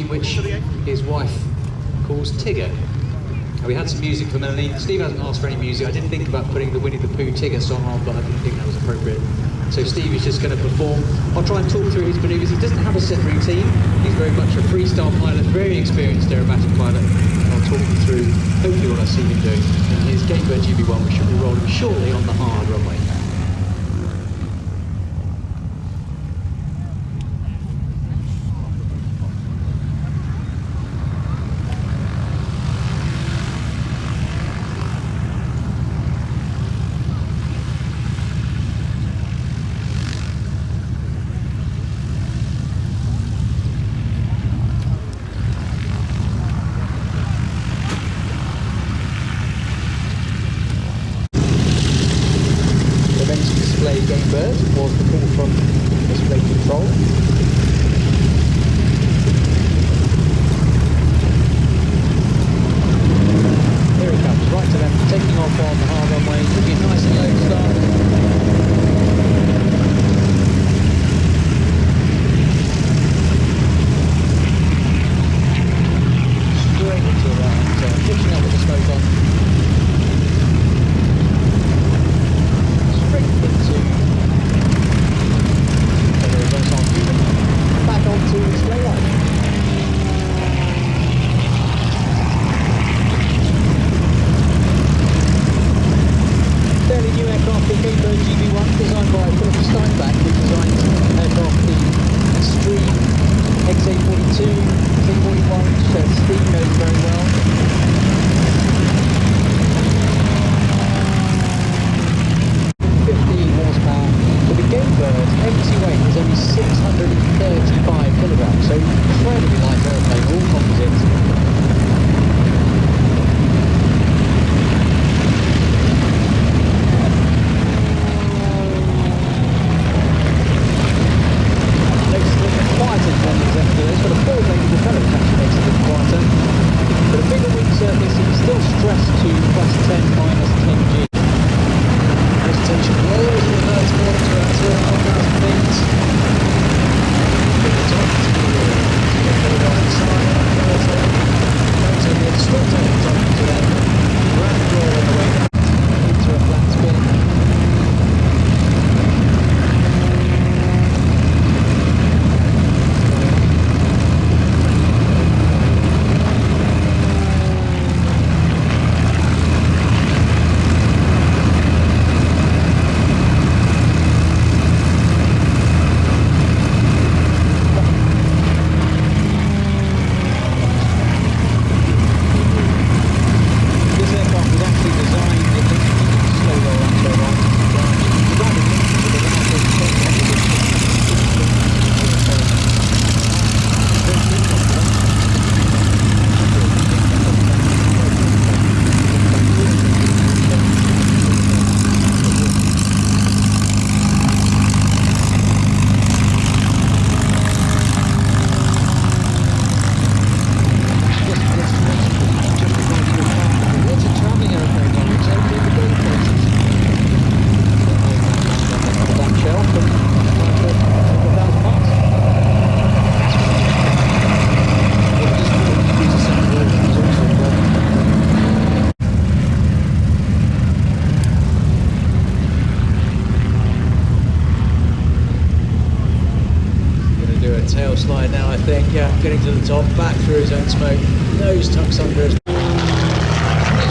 which his wife calls Tigger. And we had some music for Melanie. Steve hasn't asked for any music. I did think about putting the Winnie the Pooh Tigger song on, but I didn't think that was appropriate. So Steve is just going to perform. I'll try and talk through his manoeuvres. He doesn't have a set routine. He's very much a freestyle pilot, very experienced aerobatic pilot. I'll talk you through hopefully what I see him doing. And his Gamebird GB1, which should be rolling shortly on the hard runway. Gamebird was the call from display control. Here he comes, right to left, taking off on the hard runway, looking nice and low start. Straight into the right, pushing up with the smoke on. Back onto the display line. Fairly new aircraft, the Gamebird GB1, designed by Philip Steinbach, who designed aircraft the Extreme XA42, P41, which Steve knows very well. Gamebird empty weight is only 635 kilograms, so incredibly light aeroplane, all composites. Makes it a bit quieter than the Executive. It's got a four-blade propeller, which actually makes it a bit quieter. But a bigger wing surface is still stressed to +10, -10 G. Presentation rolls reverse water to around 0.1,000 feet. Bring it up to the right side, motor with straight turns up to that grand draw on the way down into a flat spin. Tail slide now, I think. Yeah, getting to the top, back through his own smoke, nose tucks under his. It's a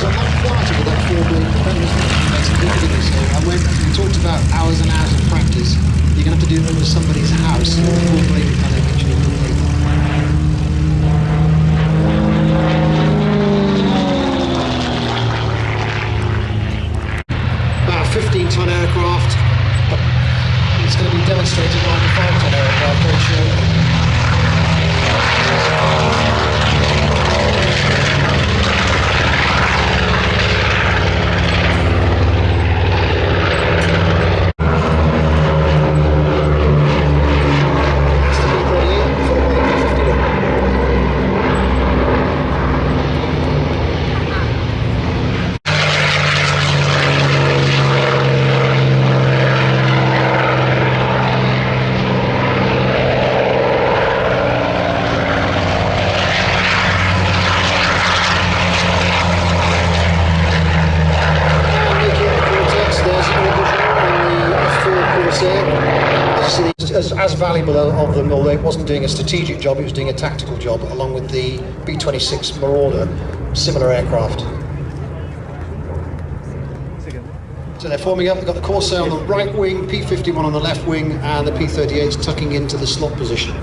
lot quieter with that four-blade propeller. Makes a big difference here. We talked about hours and hours of practice. You're going to have to do it over somebody's house. Four-blade propeller actually. About a 15-ton aircraft. It's going to be demonstrated by the 5-ton aircraft very shortly. Has to be brilliant. as valuable of them, although it wasn't doing a strategic job, it was doing a tactical job, along with the B-26 Marauder, similar aircraft. So they're forming up. They've got the Corsair on the right wing, P51 on the left wing, and the P38's tucking into the slot position.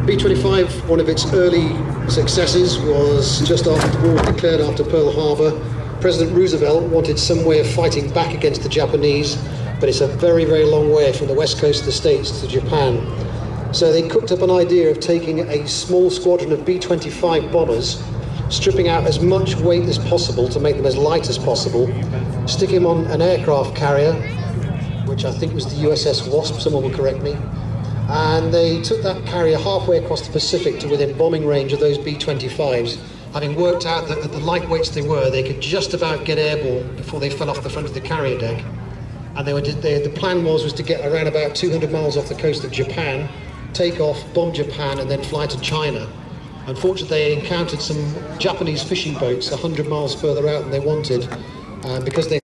B25, one of its early successes, was just after the war was declared after Pearl Harbor. President Roosevelt wanted some way of fighting back against the Japanese, but it's a very, very long way from the west coast of the States to Japan. So they cooked up an idea of taking a small squadron of B-25 bombers, stripping out as much weight as possible to make them as light as possible, stick them on an aircraft carrier, which I think was the USS Wasp, someone will correct me, and they took that carrier halfway across the Pacific to within bombing range of those B-25s, having worked out that at the lightweights they were, they could just about get airborne before they fell off the front of the carrier deck. And the plan was to get around about 200 miles off the coast of Japan, take off, bomb Japan, and then fly to China. Unfortunately, they encountered some Japanese fishing boats 100 miles further out than they wanted, because they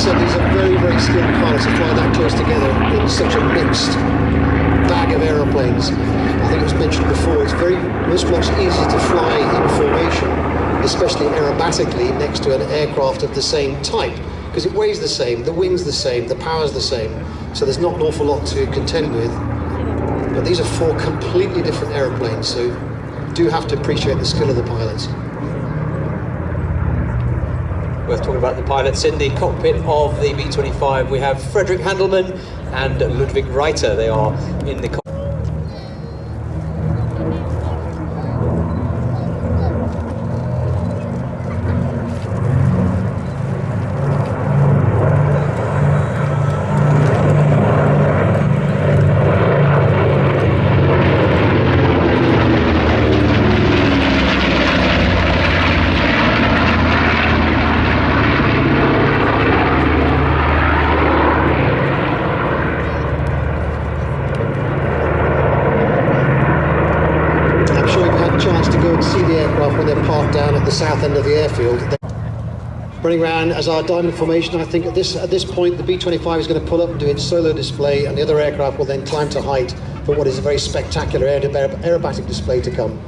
these are very, very skilled pilots to fly that close together in such a mixed bag of aeroplanes. I think it was mentioned before, it's much easier to fly in formation, especially aerobatically, next to an aircraft of the same type, because it weighs the same, the wing's the same, the power's the same, so there's not an awful lot to contend with. But these are four completely different aeroplanes, so you do have to appreciate the skill of the pilots. Worth talking about the pilots. In the cockpit of the B-25 we have Frederick Handelman and Ludwig Reiter. They are in the cockpit. See the aircraft when they're parked down at the south end of the airfield. They're running around as our diamond formation. I think at this point the B-25 is going to pull up and do its solo display, and the other aircraft will then climb to height for what is a very spectacular aerobatic display to come.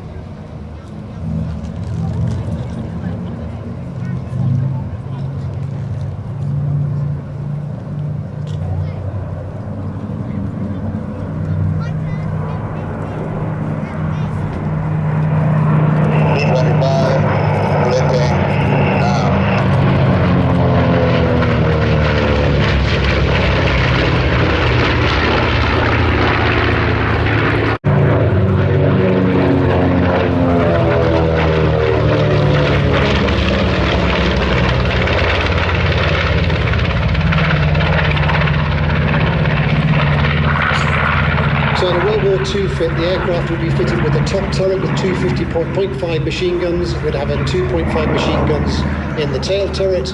So in a World War II fit, the aircraft would be fitted with a top turret with 250.5 machine guns. It would have 2.5 machine guns in the tail turret.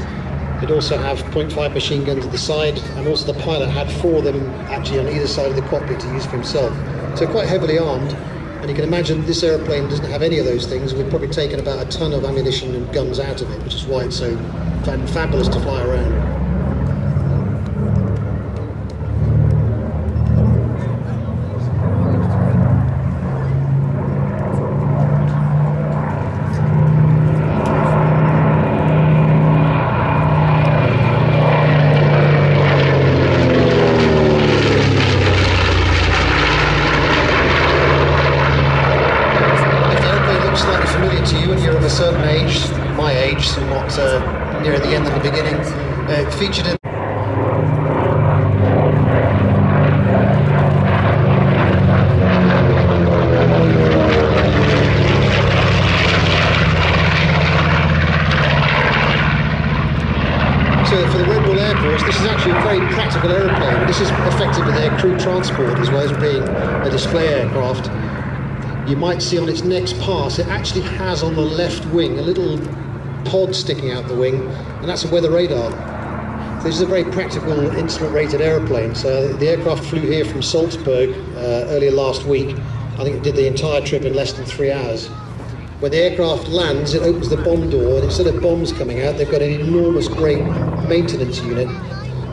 It'd also have 0.5 machine guns at the side, and also the pilot had 4 of them actually on either side of the cockpit to use for himself. So quite heavily armed, and you can imagine this airplane doesn't have any of those things. We've probably taken about a ton of ammunition and guns out of it, which is why it's so fabulous to fly around. A certain age, my age, so not near the end than the beginning, featured in So for the Red Bull Air Force, this is actually a very practical aeroplane. This is effectively their crew transport as well as being a display aircraft. you might see on its next pass, it actually has on the left wing a little pod sticking out the wing, and that's a weather radar. So this is a very practical instrument-rated aeroplane. So the aircraft flew here from Salzburg earlier last week. I think it did the entire trip in less than 3 hours. When the aircraft lands, it opens the bomb door, and instead of bombs coming out, they've got an enormous, great maintenance unit,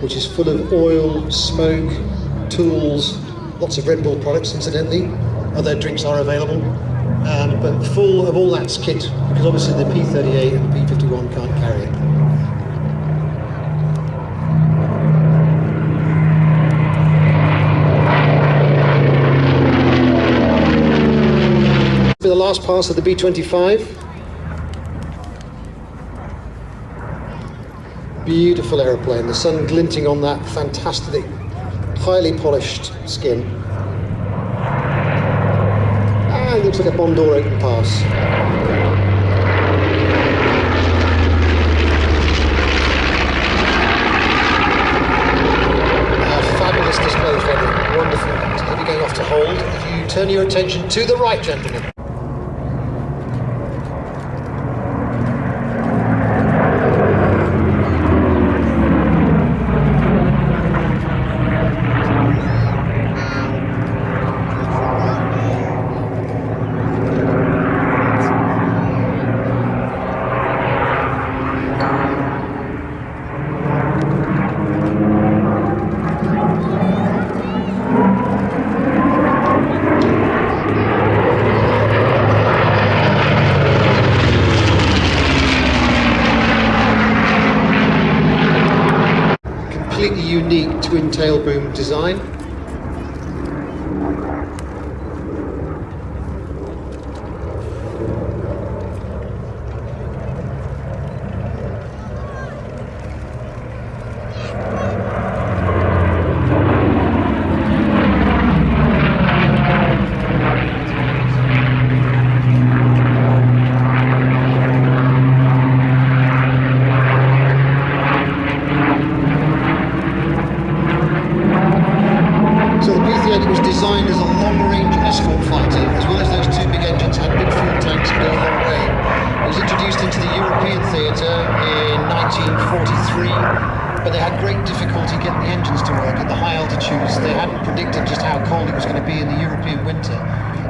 which is full of oil, smoke, tools, lots of Red Bull products, incidentally. Other drinks are available, but full of all that kit, because obviously the P38 and the P51 can't carry it. The last pass of the B25. Beautiful aeroplane, the sun glinting on that fantastic, highly polished skin. And it looks like a bomb door open pass. Fabulous display, Frederick, wonderful. So he'll be going off to hold. If you turn your attention to the right, gentlemen. Completely unique twin tail boom design. It was designed as a long-range escort fighter, as well as those two big engines had big fuel tanks and go a long way. It was introduced into the European theatre in 1943, but they had great difficulty getting the engines to work at the high altitudes. They hadn't predicted just how cold it was going to be in the European winter,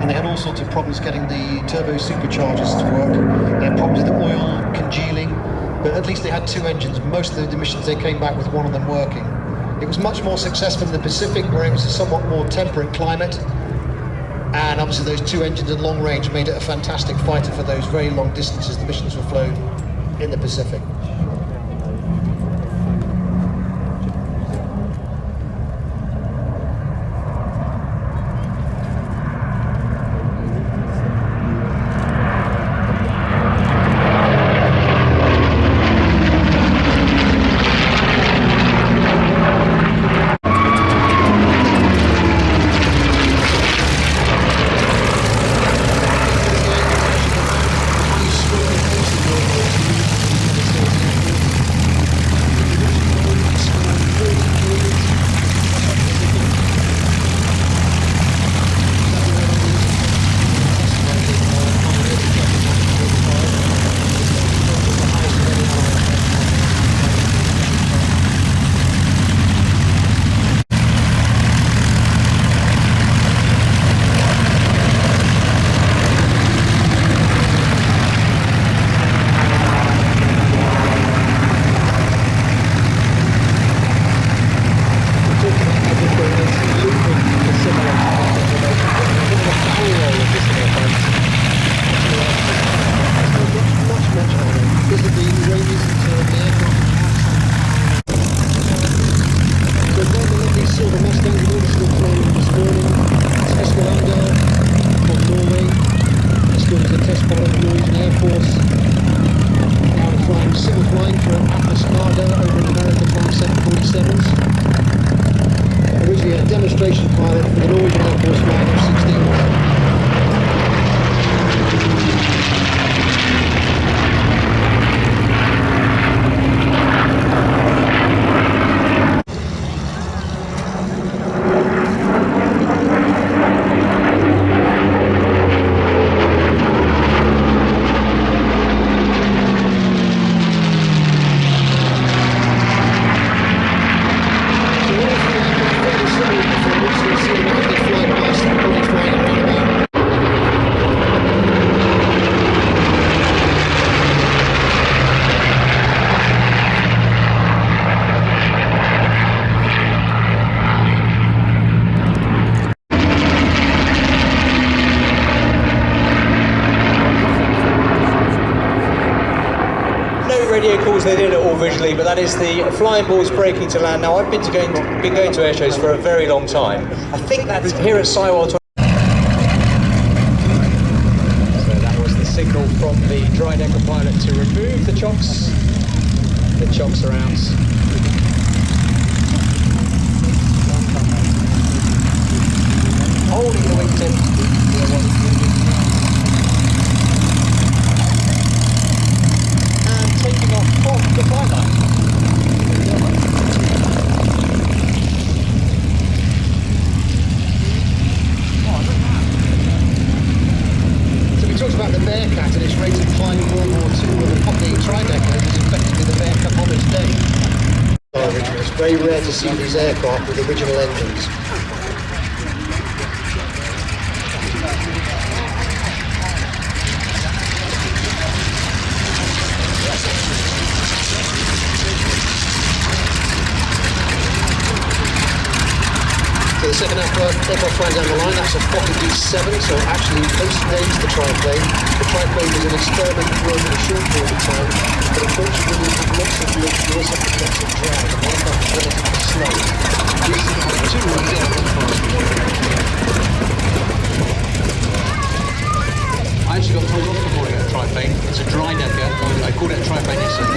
and they had all sorts of problems getting the turbo superchargers to work. They had problems with the oil congealing, but at least they had two engines. Most of the missions they came back with one of them working. It was much more successful in the Pacific, where it was a somewhat more temperate climate, and obviously those two engines at long range made it a fantastic fighter for those very long distances the missions were flown in the Pacific. great radio calls, they did it all visually, but that is the flying balls breaking to land. Now, I've been going to air shows for a very long time. I think that's here at Sywell. So that was the signal from the dry decker pilot to remove the chocks. The chocks are out. Holding the wingtip. Taking off the flight line. So we talked about the Bearcat and its rate of climb in World War II, and the Poppy Tridecker was effectively the Bearcat on its day. It's very rare to see these aircraft with original engines. So the second aircraft flying down the line, that's a P37, so actually post-dates the triplane. The triplane was an experiment that worked in a short period of time, but unfortunately we had lots of lift, we also had lots of drag, and the aircraft was relatively slow. These are the two ones out of I actually got told off for calling it a triplane. It's a dry decker. I called it a triplane yesterday.